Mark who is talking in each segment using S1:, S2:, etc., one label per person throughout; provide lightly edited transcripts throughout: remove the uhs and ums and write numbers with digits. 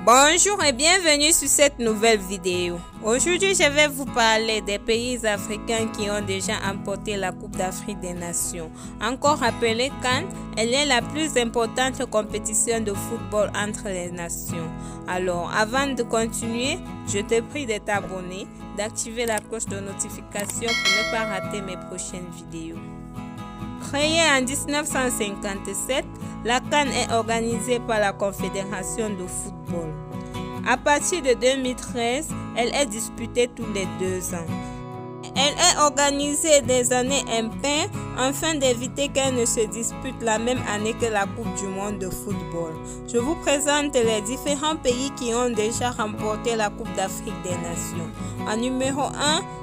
S1: Bonjour et bienvenue sur cette nouvelle vidéo. Aujourd'hui, je vais vous parler des pays africains qui ont déjà emporté la Coupe d'Afrique des Nations. Encore appelée CAN, elle est la plus importante compétition de football entre les nations. Alors, avant de continuer, je te prie de t'abonner, d'activer la cloche de notification pour ne pas rater mes prochaines vidéos. Créée en 1957, la CAN est organisée par la Confédération de football. À partir de 2013, elle est disputée tous les 2 ans. Elle est organisée des années impaires afin d'éviter qu'elle ne se dispute la même année que la Coupe du monde de football. Je vous présente les différents pays qui ont déjà remporté la Coupe d'Afrique des Nations. En numéro 1,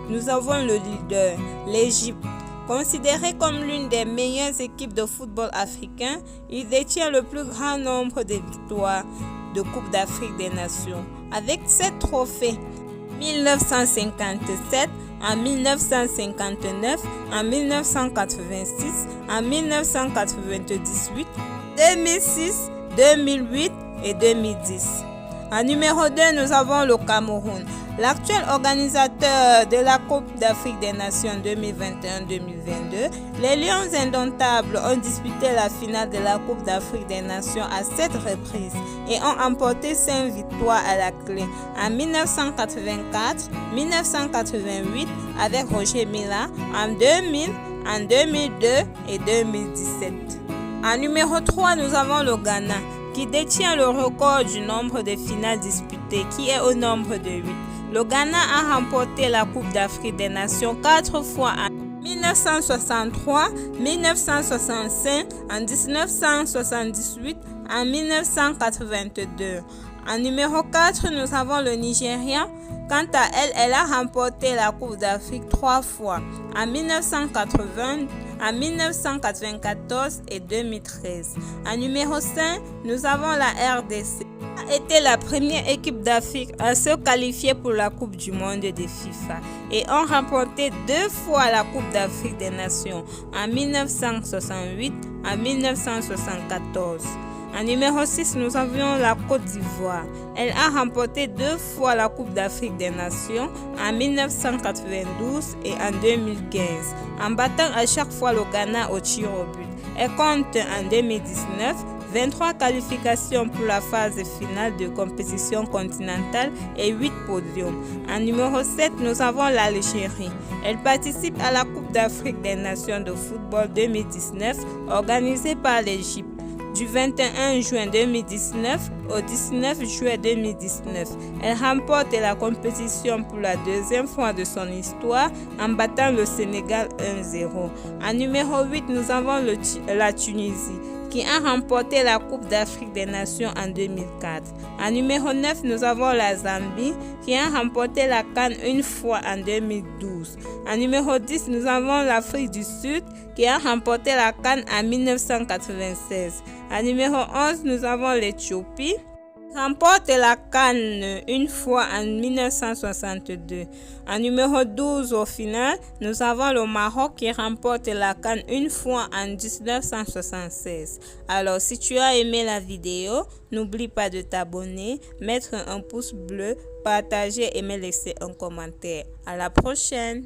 S1: nous avons le leader, l'Égypte. Considéré comme l'une des meilleures équipes de football africain, il détient le plus grand nombre de victoires de Coupe d'Afrique des Nations, avec 7 trophées. 1957, en 1959, en 1986, en 1998, 2006, 2008 et 2010. En numéro 2, nous avons le Cameroun. L'actuel organisateur de la Coupe d'Afrique des Nations 2021-2022, les Lions indomptables ont disputé la finale de la Coupe d'Afrique des Nations à 7 reprises et ont emporté 5 victoires à la clé en 1984, 1988 avec Roger Mila, en 2000, en 2002 et 2017. En numéro 3, nous avons le Ghana, qui détient le record du nombre de finales disputées, qui est au nombre de 8. Le Ghana a remporté la Coupe d'Afrique des Nations 4 fois en 1963, 1965, en 1978, en 1982. En numéro 4, nous avons le Nigeria. Quant à elle, elle a remporté la Coupe d'Afrique 3 fois, en 1980, en 1994 et 2013. En numéro 5, nous avons la RDC. Elle a été la première équipe d'Afrique à se qualifier pour la Coupe du monde de FIFA et ont remporté 2 fois la Coupe d'Afrique des Nations, en 1968, en 1974. En numéro 6, nous avions la Côte d'Ivoire. Elle a remporté 2 fois la Coupe d'Afrique des Nations, en 1992 et en 2015, en battant à chaque fois le Ghana au tir au but. Elle compte en 2019 23 qualifications pour la phase finale de compétition continentale et 8 podiums. En numéro 7, nous avons l'Algérie. Elle participe à la Coupe d'Afrique des Nations de football 2019 organisée par l'Égypte, du 21 juin 2019 au 19 juillet 2019. Elle remporte la compétition pour la 2e fois de son histoire en battant le Sénégal 1-0. En numéro 8, nous avons la Tunisie, qui a remporté la Coupe d'Afrique des Nations en 2004. En numéro 9, nous avons la Zambie, qui a remporté la CAN une fois en 2012. En numéro 10, nous avons l'Afrique du Sud, qui a remporté la CAN en 1996. En numéro 11, nous avons l'Éthiopie, remporte la CAN une fois en 1962. En numéro 12 au final, nous avons le Maroc qui remporte la CAN une fois en 1976. Alors si tu as aimé la vidéo, n'oublie pas de t'abonner, mettre un pouce bleu, partager et me laisser un commentaire. À la prochaine!